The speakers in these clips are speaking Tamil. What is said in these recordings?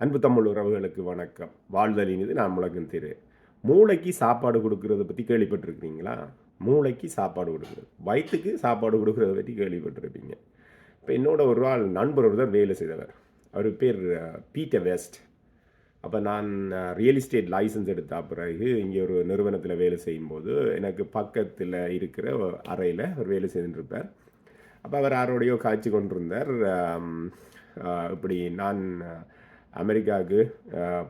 அன்பு தமிழ் உறவுகளுக்கு வணக்கம். வாழ்தல் இனிது நான் முழக்கும் திரு. மூளைக்கு சாப்பாடு கொடுக்கறத பற்றி கேள்விப்பட்டிருக்கிறீங்களா? மூளைக்கு சாப்பாடு கொடுக்குறது, வயிற்றுக்கு சாப்பாடு கொடுக்கறத பற்றி கேள்விப்பட்டிருப்பீங்க. இப்போ என்னோட ஒரு ஆள் நண்பர் ஒருத்தர் வேலை செய்தவர். அவர் பேர் பீட்டர் வெஸ்ட். அப்போ நான் ரியல் எஸ்டேட் லைசன்ஸ் எடுத்த பிறகு இங்கே ஒரு நிறுவனத்தில் வேலை செய்யும்போது எனக்கு பக்கத்தில் இருக்கிற அறையில் அவர் வேலை செய்துருப்பார். அப்போ அவர் யாரோடையோ காய்ச்சி கொண்டிருந்தார். இப்படி நான் அமெரிக்காவுக்கு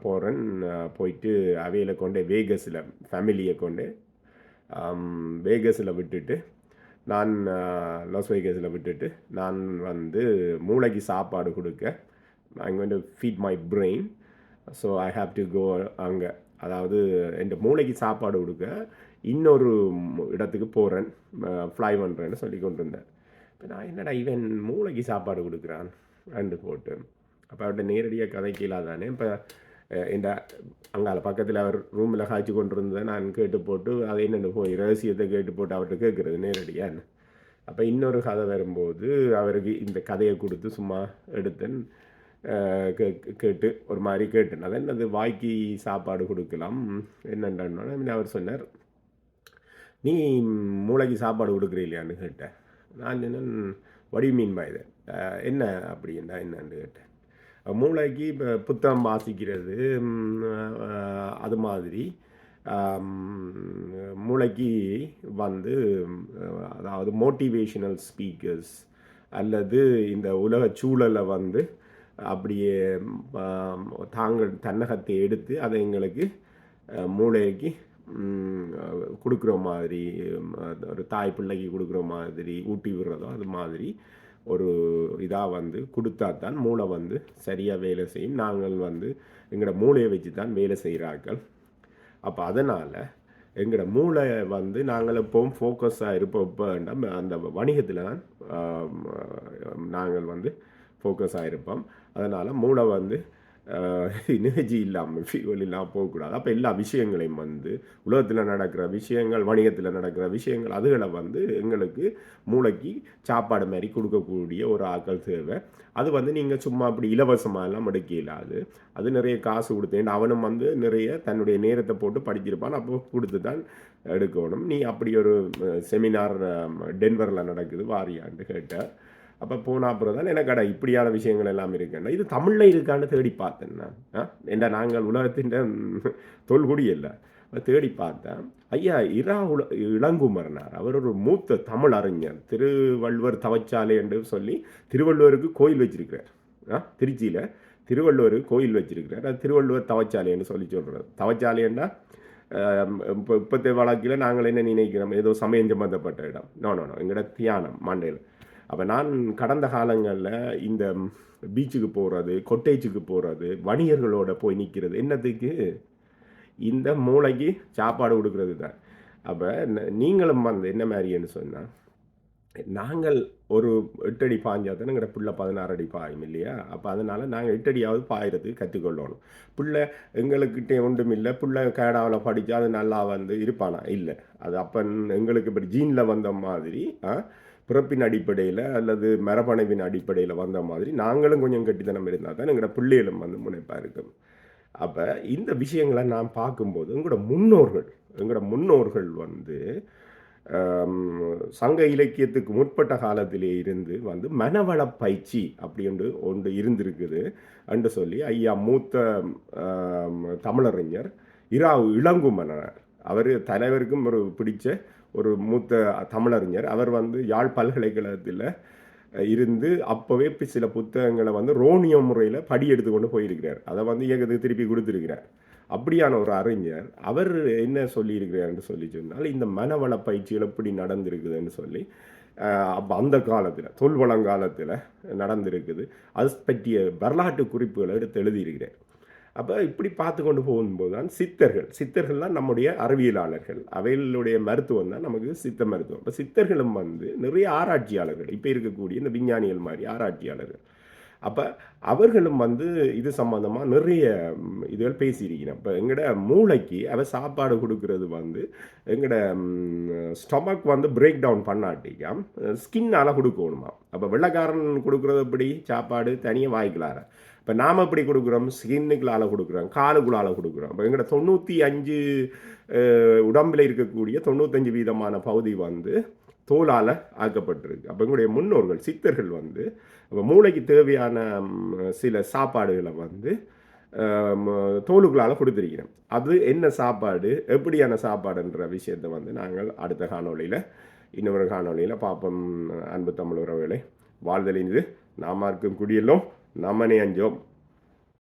போகிறேன், போயிட்டு அவையில் கொண்டு வேகஸில் ஃபேமிலியை கொண்டு வேகஸில் விட்டுட்டு நான் லாஸ் வேகஸில் விட்டுட்டு நான் வந்து மூளைக்கு சாப்பாடு கொடுக்க I'm going to feed my brain. So I have to go அங்கே, அதாவது என் மூளைக்கு சாப்பாடு கொடுக்க இன்னொரு இடத்துக்கு போகிறேன், ஃப்ளை பண்ணுறேன்னு சொல்லி கொண்டு இருந்தேன். இப்போ நான் என்னடா இவன் மூளைக்கு சாப்பாடு கொடுக்குறான் ரெண்டு போட்டு, அப்போ அவர்கிட்ட நேரடியாக கதைக்கு இல்லாதானே. இப்போ என் அங்கால பக்கத்தில் அவர் ரூமில் காய்ச்சி கொண்டு இருந்தேன். நான் கேட்டு போட்டு அதை என்னென்னு போய் ரகசியத்தை கேட்டு போட்டு அவர்கிட்ட கேட்குறது நேரடியாக. அப்போ இன்னொரு கதை வரும்போது அவருக்கு இந்த கதையை கொடுத்து சும்மா எடுத்தேன், கேட்டு ஒரு மாதிரி கேட்டேன். அது என்னது வாய்க்கு சாப்பாடு கொடுக்கலாம் என்னென்னு அவர் சொன்னார். நீ மூளைக்கு சாப்பாடு கொடுக்குறீங்களேன்னு கேட்டேன். நான் என்ன வடி மீன் பாயுது என்ன அப்படின்னா என்னன்னு கேட்டேன். மூளைக்கு இப்போ புத்தகம் வாசிக்கிறது அது மாதிரி மூளைக்கு வந்து அதாவது மோட்டிவேஷனல் ஸ்பீக்கர்ஸ் அல்லது இந்த உலக சூழலை வந்து அப்படியே தாங்கள் தன்னகத்தை எடுத்து அதை எங்களுக்கு மூளைக்கு கொடுக்குற மாதிரி, ஒரு தாய் பிள்ளைக்கு கொடுக்குற மாதிரி ஊட்டி விடுறதோ அது மாதிரி ஒரு இதாக வந்து கொடுத்தா தான் மூளை வந்து சரியாக வேலை செய்யும். நாங்கள் வந்து எங்களோட மூளையை வச்சு தான் வேலை செய்கிறார்கள். அப்போ அதனால் எங்களோட மூளை வந்து நாங்கள் எப்போவும் ஃபோக்கஸாக இருப்போம். இப்போ அந்த வணிகத்தில் தான் நாங்கள் வந்து ஃபோக்கஸாக இருப்போம். அதனால் மூளை வந்து எனர்ஜி இல்லாமல் ஃபியூவல் இல்லாமல் போகக்கூடாது. அப்போ எல்லா விஷயங்களையும் வந்து உலகத்தில் நடக்கிற விஷயங்கள், வணிகத்தில் நடக்கிற விஷயங்கள், அதுகளை வந்து எங்களுக்கு மூளைக்கு சாப்பாடு மாதிரி கொடுக்கக்கூடிய ஒரு ஆட்கள் தேவை. அது வந்து நீங்கள் சும்மா அப்படி இலவசமாக எல்லாம் எடுக்க இல்லாது, அது நிறைய காசு கொடுத்தேன். அவனும் வந்து நிறைய தன்னுடைய நேரத்தை போட்டு படிச்சிருப்பான், அப்போ கொடுத்து தான் எடுக்கணும். நீ அப்படி ஒரு செமினார் டென்வரில் நடக்குது வாரியான்னு கேட்டார். அப்போ போன அப்புறம் தான் எனக்கு இப்படியான விஷயங்கள் எல்லாம் இருக்குன்னா இது தமிழில் இருக்கான்னு தேடி பார்த்தேன். நான் என்ற நாங்கள் உலகத்தின் தொல்குடி இல்லை தேடி பார்த்தேன். ஐயா இளங்குமரனார், அவர் ஒரு மூத்த தமிழ் அறிஞர். திருவள்ளுவர் தவச்சாலை என்று சொல்லி திருவள்ளுவருக்கு கோயில் வச்சிருக்கிறார். திருச்சியில் திருவள்ளுவருக்கு கோயில் வச்சிருக்கிறார். அது திருவள்ளுவர் தவச்சாலைன்னு சொல்லி சொல்கிறார். தவச்சாலைன்னா இப்போத்த வழக்கில் நாங்கள் என்ன நினைக்கிறோம், ஏதோ சமயம் சம்பந்தப்பட்ட இடம். நோ எங்களோட தியானம் மண்டையில். அப்போ நான் கடந்த காலங்களில் இந்த பீச்சுக்கு போகிறது, கொட்டேஜுக்கு போகிறது, வணிகர்களோட போய் நிற்கிறது என்னத்துக்கு, இந்த மூளைக்கு சாப்பாடு கொடுக்கறது தான். அப்போ நீங்களும் வந்து என்ன மாதிரின்னு சொன்னால், நாங்கள் ஒரு 8 அடி பாய்ஞ்சால் தான் எங்களோட பிள்ளை 16 அடி பாயும் இல்லையா? அப்போ அதனால் நாங்கள் 8 அடியாவது பாயிறதுக்கு கற்றுக்கொள்ளணும். பிள்ளை எங்களுக்கிட்டே ஒன்றும் இல்லை, பிள்ளை கேடாவில் படித்தா அது நல்லா வந்து இருப்பானா இல்லை. அது அப்போ எங்களுக்கு இப்படி ஜீனில் வந்த மாதிரி பிறப்பின் அடிப்படையில் அல்லது மரபணைவின் அடிப்படையில் வந்த மாதிரி நாங்களும் கொஞ்சம் கட்டித்தனம் இருந்தால் தான் எங்களோட பிள்ளைகளும் வந்து முனைப்பாக இருக்கும். அப்போ இந்த விஷயங்களை நான் பார்க்கும்போது எங்களோட முன்னோர்கள் வந்து சங்க இலக்கியத்துக்கு முற்பட்ட காலத்திலே இருந்து வந்து மனவள பயிற்சி அப்படின்ட்டு ஒன்று இருந்திருக்குது என்று சொல்லி ஐயா மூத்த தமிழறிஞர் இளங்குமரனார், அவர் தலைவருக்கும் ஒரு பிடிச்ச ஒரு மூத்த தமிழறிஞர். அவர் வந்து யாழ் பல்கலைக்கழகத்தில் இருந்து அப்போவே சில புத்தகங்களை வந்து ரோனியோ முறையில் படி எடுத்துக்கொண்டு போயிருக்கிறார். அதை வந்து இயக்கத்துக்கு திருப்பி கொடுத்துருக்கிறார். அப்படியான ஒரு அறிஞர் அவர் என்ன சொல்லியிருக்கிறார்னு சொல்லி சொன்னால், இந்த மனவள பயிற்சிகள் எப்படி நடந்திருக்குதுன்னு சொல்லி அப்போ அந்த காலத்தில் தொல்வளங்காலத்தில் நடந்திருக்குது, அது பற்றிய வரலாற்று குறிப்புகளை எடுத்து எழுதியிருக்கிறார். அப்போ இப்படி பார்த்து கொண்டு போகும்போது தான் சித்தர்கள்லாம் நம்முடைய அறிவியலாளர்கள், அவைகளுடைய மருத்துவம் தான் நமக்கு சித்த மருத்துவம். இப்போ சித்தர்களும் வந்து நிறைய ஆராய்ச்சியாளர்கள், இப்போ இருக்கக்கூடிய இந்த விஞ்ஞானிகள் மாதிரி ஆராய்ச்சியாளர்கள். அப்போ அவர்களும் வந்து இது சம்மந்தமாக நிறைய இதுகள் பேசியிருக்கிறேன். இப்போ எங்களோட மூளைக்கு அவ சாப்பாடு கொடுக்கறது வந்து எங்களோட ஸ்டொமக் வந்து பிரேக் டவுன் பண்ணாட்டிக்கா ஸ்கின்னால் கொடுக்கணுமா. அப்போ வெள்ளைக்காரன் கொடுக்குறது எப்படி சாப்பாடு தனியாக வாய்க்கலார, இப்போ நாம் எப்படி கொடுக்குறோம், ஸ்கின்னுக்குள்ளால் கொடுக்குறோம், காலுக்குள்ளால் கொடுக்குறோம். இப்போ எங்களோட 95 உடம்பில் இருக்கக்கூடிய 95% பகுதி வந்து தோலால் ஆக்கப்பட்டிருக்கு. அப்போ எங்களுடைய முன்னோர்கள் சித்தர்கள் வந்து அப்போ மூளைக்கு தேவையான சில சாப்பாடுகளை வந்து தோலுக்குள்ளால் கொடுத்துருக்கிறோம். அது என்ன சாப்பாடு, எப்படியான சாப்பாடுன்ற விஷயத்தை வந்து நாங்கள் அடுத்த காணொலியில் இன்னொரு காணொலியில் பார்ப்போம். அன்பு தமிழ் உறவுகளை, வாழ்தலின் இது நாம இருக்கும் குடியெல்லாம் நம்மனே அஞ்சோம்.